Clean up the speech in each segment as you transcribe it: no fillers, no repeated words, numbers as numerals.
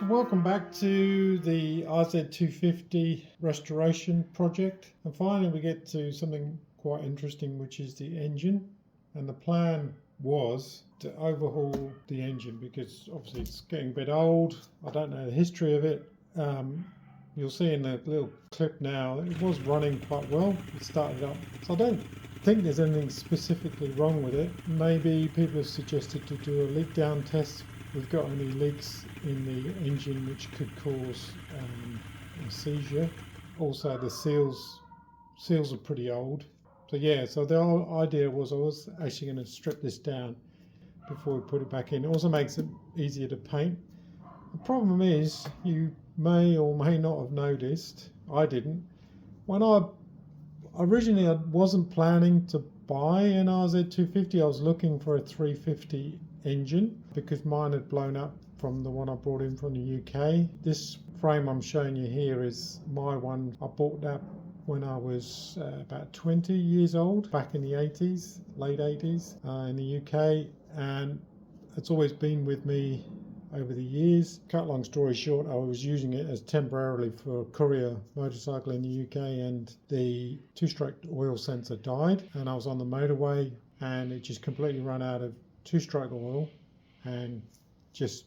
So welcome back to the RZ250 restoration project, and finally we get to something quite interesting, which is the engine. And the plan was to overhaul the engine because obviously it's getting a bit old. I don't know the history of it. You'll see in the little clip now it was running quite well. It started up, so I don't think there's anything specifically wrong with it. Maybe people have suggested to do a leak down test. We've got any leaks in the engine which could cause a seizure. Also the seals are pretty old. So yeah, so the whole idea was I was actually going to strip this down before we put it back in. It also makes it easier to paint. The problem is, you may or may not have noticed, I didn't, when I wasn't planning to buy an RZ250, I was looking for a 350 engine because mine had blown up from the one I brought in from the UK. This frame I'm showing you here is my one. I bought that when I was about 20 years old, back in the 80s, late 80s in the UK, and it's always been with me over the years. Cut long story short, I was using it as temporarily for a courier motorcycle in the UK, and the two-stroke oil sensor died, and I was on the motorway and it just completely ran out of two-stroke oil and just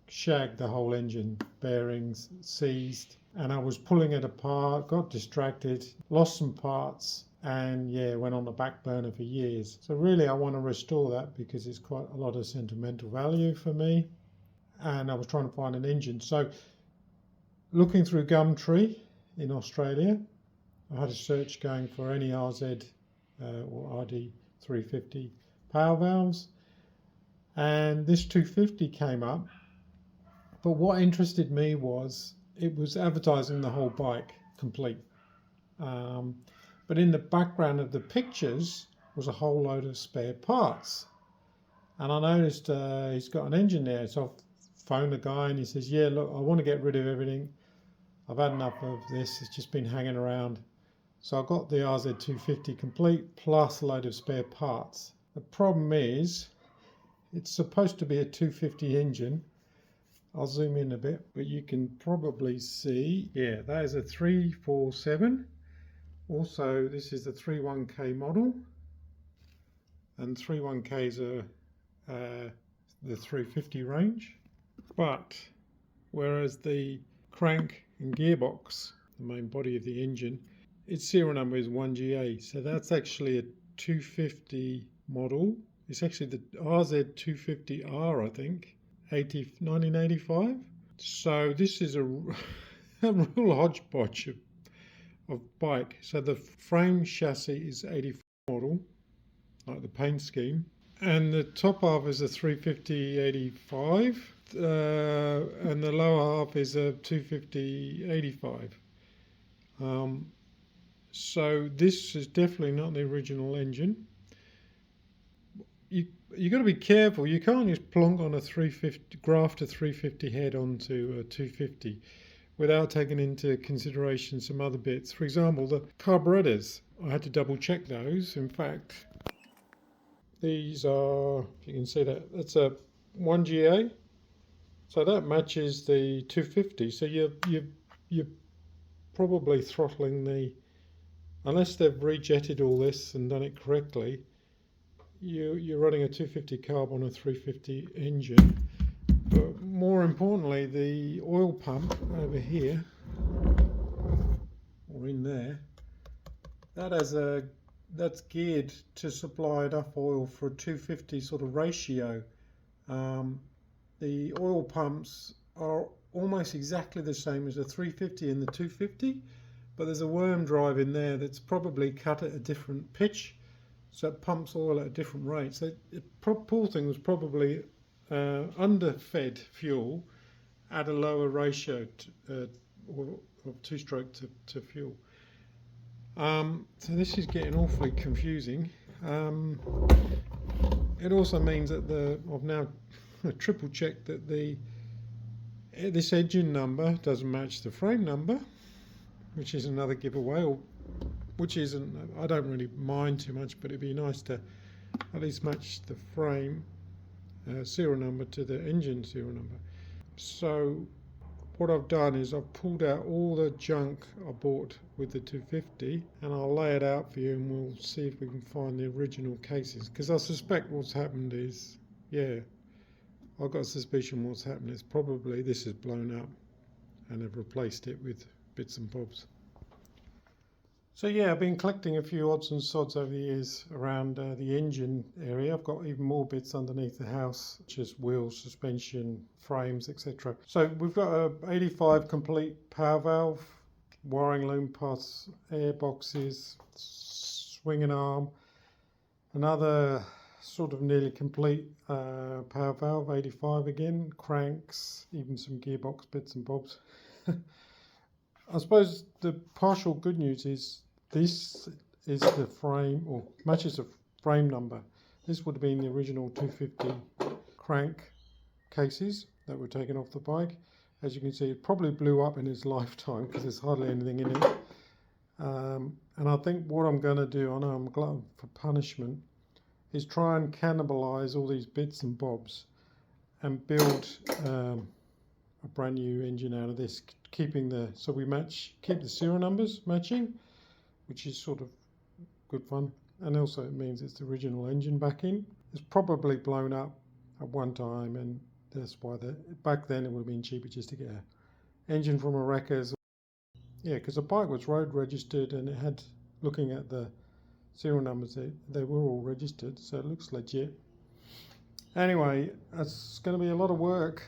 shagged the whole engine, bearings seized, and I was pulling it apart, got distracted, lost some parts, and yeah, went on the back burner for years. So really I want to restore that because it's quite a lot of sentimental value for me, and I was trying to find an engine. So looking through Gumtree in Australia, I had a search going for any RZ or RD 350 power valves, and this 250 came up. But what interested me was it was advertising the whole bike complete, but in the background of the pictures was a whole load of spare parts, and I noticed he's got an engine there. So I phoned the guy and he says, yeah, look, I want to get rid of everything, I've had enough of this, it's just been hanging around. So I got the RZ250 complete plus a load of spare parts. The problem is it's supposed to be a 250 engine. I'll zoom in a bit, but you can probably see, yeah, that is a 347. Also, this is the 31K model, and 31Ks are the 350 range. But whereas the crank and gearbox, the main body of the engine, its serial number is 1GA, so that's actually a 250 model. It's actually the RZ250R, I think. 1985. So this is a real hodgepodge of bike. So the frame chassis is 84 model, like the paint scheme, and the top half is a 350 85, and the lower half is a 250 85. So this is definitely not the original engine. You got to be careful. You can't just plonk on a 350, graft a 350 head onto a 250 without taking into consideration some other bits. For example, the carburetors. I had to double check those. In fact, these are, if you can see that, that's a 1GA. So that matches the 250. So you're probably throttling the, unless they've rejetted all this and done it correctly, you're running a 250 carb on a 350 engine. But more importantly, the oil pump over here, or in there, that's geared to supply enough oil for a 250 sort of ratio. The oil pumps are almost exactly the same as the 350 and the 250, but there's a worm drive in there that's probably cut at a different pitch, so it pumps oil at a different rate. So the poor thing was probably underfed fuel at a lower ratio of two-stroke to fuel. So this is getting awfully confusing. It also means that I've now triple checked that this engine number doesn't match the frame number, which is another giveaway, or which isn't, I don't really mind too much, but it'd be nice to at least match the frame serial number to the engine serial number. So what I've done is I've pulled out all the junk I bought with the 250 and I'll lay it out for you and we'll see if we can find the original cases, because I suspect what's happened is, yeah, I've got a suspicion what's happened is probably this is blown up and they've replaced it with bits and bobs. So yeah, I've been collecting a few odds and sods over the years around the engine area. I've got even more bits underneath the house, such as wheels, suspension, frames, etc. So we've got a 85 complete power valve, wiring loom parts, air boxes, swinging arm, another sort of nearly complete power valve, 85 again, cranks, even some gearbox bits and bobs. I suppose the partial good news is this is the frame, or matches a frame number. This would have been the original 250 crank cases that were taken off the bike. As you can see, it probably blew up in its lifetime because there's hardly anything in it. And I think what I'm going to do, I know I'm glad for punishment, is try and cannibalize all these bits and bobs and build a brand new engine out of this, keeping so we keep the serial numbers matching, which is sort of good fun, and also it means it's the original engine back in. It's probably blown up at one time, and that's why back then it would have been cheaper just to get an engine from a wreckers. Yeah, because the bike was road registered and it had, looking at the serial numbers, they were all registered, so it looks legit. Anyway, it's going to be a lot of work,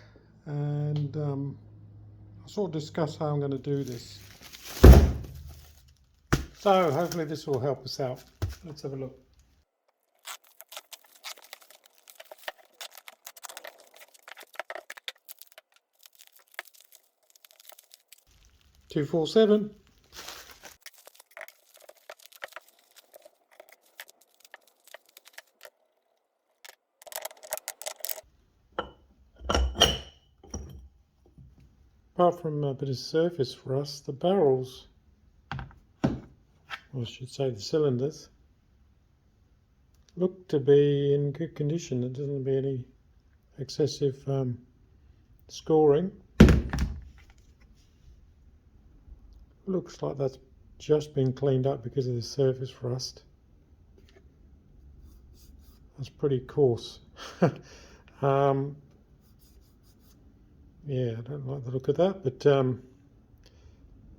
and I'll sort of discuss how I'm going to do this. So hopefully this will help us out. Let's have a look. Two, 4, 7. Apart from a bit of surface rust, the barrels, or I should say the cylinders, look to be in good condition. There doesn't be any excessive scoring. Looks like that's just been cleaned up because of the surface rust. That's pretty coarse. Yeah, I don't like the look of that, but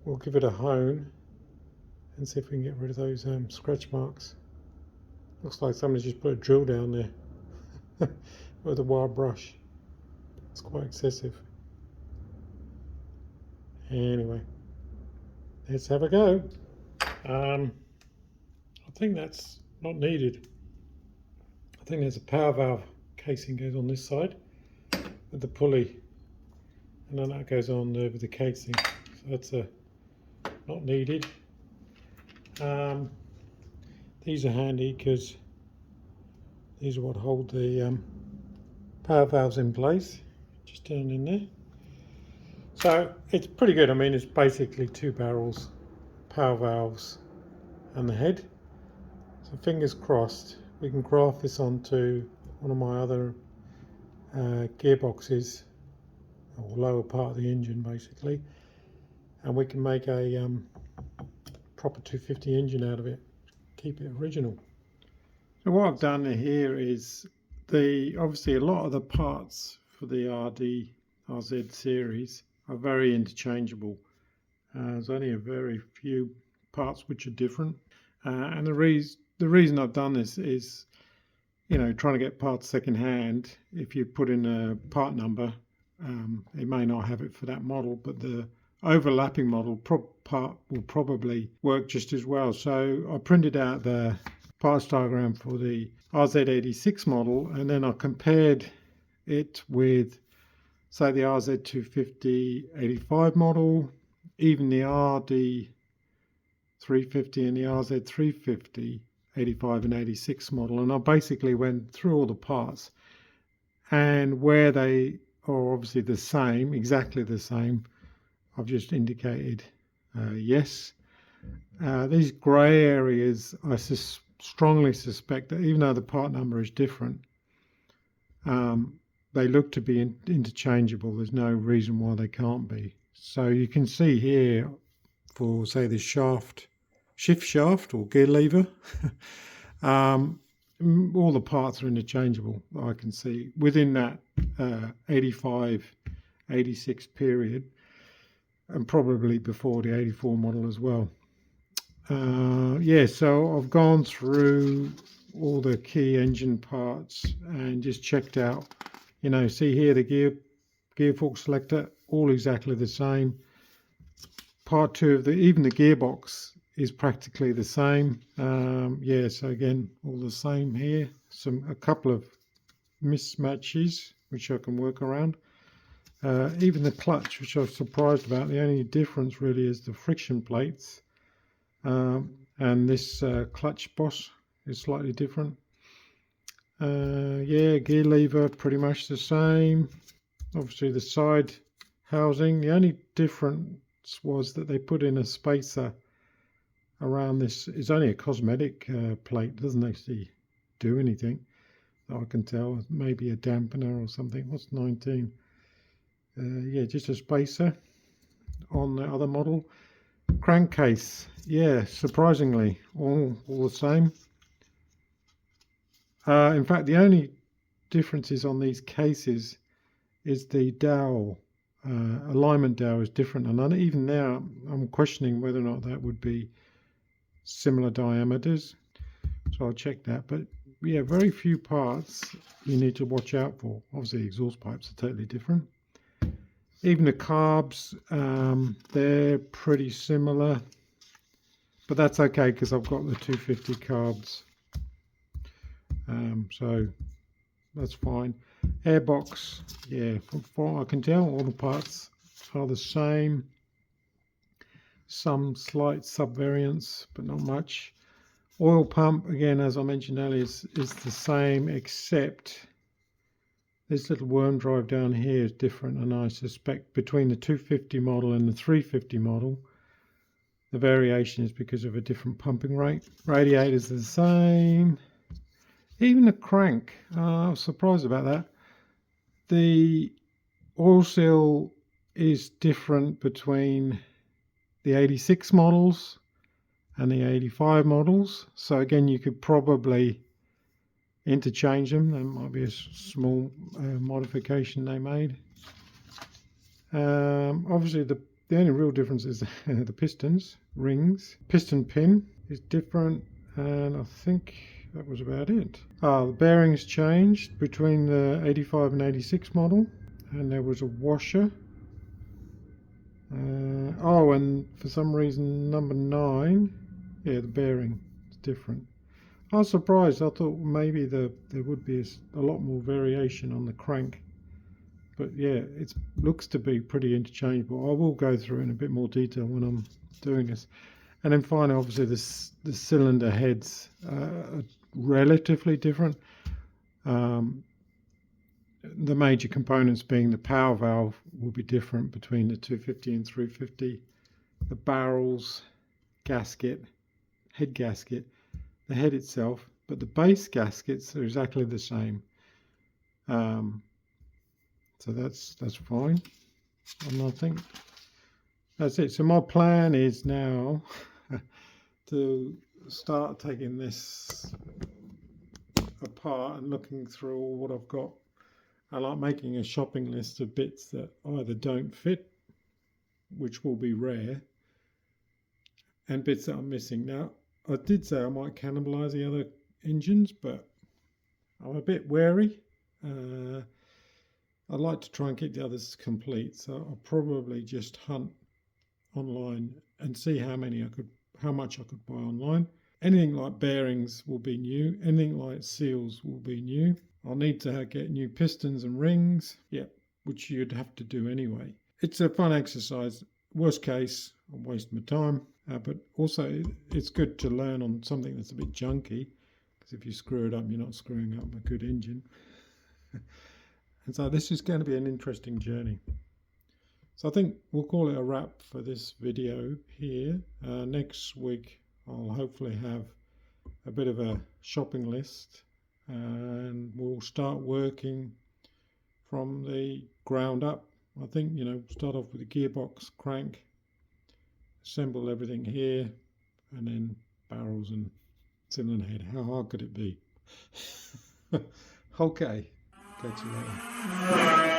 we'll give it a hone and see if we can get rid of those scratch marks. Looks like somebody just put a drill down there with a wire brush. It's quite excessive. Anyway, let's have a go. I think that's not needed. I think there's a power valve casing goes on this side with the pulley, and then that goes on over the casing. So that's not needed. These are handy because these are what hold the power valves in place, just down in there. So it's pretty good. I mean, it's basically two barrels, power valves and the head. So fingers crossed we can graft this onto one of my other gearboxes, or lower part of the engine basically, and we can make a proper 250 engine out of it, keep it original. So what I've done here is obviously a lot of the parts for the RZ series are very interchangeable. There's only a very few parts which are different, and the reason I've done this is, you know, trying to get parts second hand. If you put in a part number, it may not have it for that model, but the overlapping model part will probably work just as well. So I printed out the parts diagram for the RZ86 model, and then I compared it with, say, the RZ250 85 model, even the RD350 and the RZ350 85 and 86 model, and I basically went through all the parts, and where they are obviously the same, exactly the same, I've just indicated yes. These grey areas, I strongly suspect that even though the part number is different, they look to be interchangeable. There's no reason why they can't be. So you can see here for, say, the shift shaft or gear lever, all the parts are interchangeable. I can see within that 85, 86 period, and probably before the 84 model as well. Yeah, so I've gone through all the key engine parts and just checked out, you know, see here the gear fork selector, all exactly the same. Part 2 of even the gearbox is practically the same. Yeah, so again, all the same here. A couple of mismatches which I can work around. Even the clutch, which I was surprised about, the only difference really is the friction plates. And this clutch boss is slightly different. Yeah, gear lever pretty much the same. Obviously the side housing, the only difference was that they put in a spacer around this. It's only a cosmetic plate, doesn't actually do anything that I can tell. Maybe a dampener or something. What's 19? Yeah, just a spacer on the other model. Crankcase, yeah, surprisingly all the same. In fact, the only differences on these cases is the dowel. Alignment dowel is different, and even now I'm questioning whether or not that would be similar diameters, so I'll check that. But yeah, very few parts you need to watch out for. Obviously the exhaust pipes are totally different. Even the carbs, they're pretty similar, but that's okay because I've got the 250 carbs, so that's fine. Airbox, yeah, from what I can tell, all the parts are the same. Some slight subvariants, but not much. Oil pump, again, as I mentioned earlier, is the same, except this little worm drive down here is different, and I suspect between the 250 model and the 350 model, the variation is because of a different pumping rate. Radiators are the same. Even the crank, I was surprised about that. The oil seal is different between the 86 models and the 85 models. So again, you could probably interchange them. There might be a small modification they made. Obviously, the only real difference is the pistons, rings. Piston pin is different, and I think that was about it. The bearings changed between the 85 and 86 model, and there was a washer. Oh, and for some reason, number 9, yeah, the bearing is different. I was surprised. I thought maybe there would be a lot more variation on the crank. But yeah, it looks to be pretty interchangeable. I will go through in a bit more detail when I'm doing this. And then finally, obviously, the cylinder heads are relatively different. The major components being the power valve will be different between the 250 and 350. The barrels, gasket, head gasket, the head itself, but the base gaskets are exactly the same. So that's fine. And I think that's it. So my plan is now to start taking this apart and looking through all what I've got. I like making a shopping list of bits that either don't fit, which will be rare, and bits that I'm missing. Now, I did say I might cannibalize the other engines, but I'm a bit wary. I'd like to try and keep the others complete, so I'll probably just hunt online and see how much I could buy online. Anything like bearings will be new. Anything like seals will be new. I'll need to get new pistons and rings, which you'd have to do anyway. It's a fun exercise. Worst case, I'm wasting my time, but also it's good to learn on something that's a bit junky, because if you screw it up, you're not screwing up a good engine. And so this is going to be an interesting journey. So I think we'll call it a wrap for this video here. Next week I'll hopefully have a bit of a shopping list, and we'll start working from the ground up I think, you know, start off with the gearbox, crank, assemble everything here, and then barrels and cylinder head. How hard could it be? Okay, catch you later.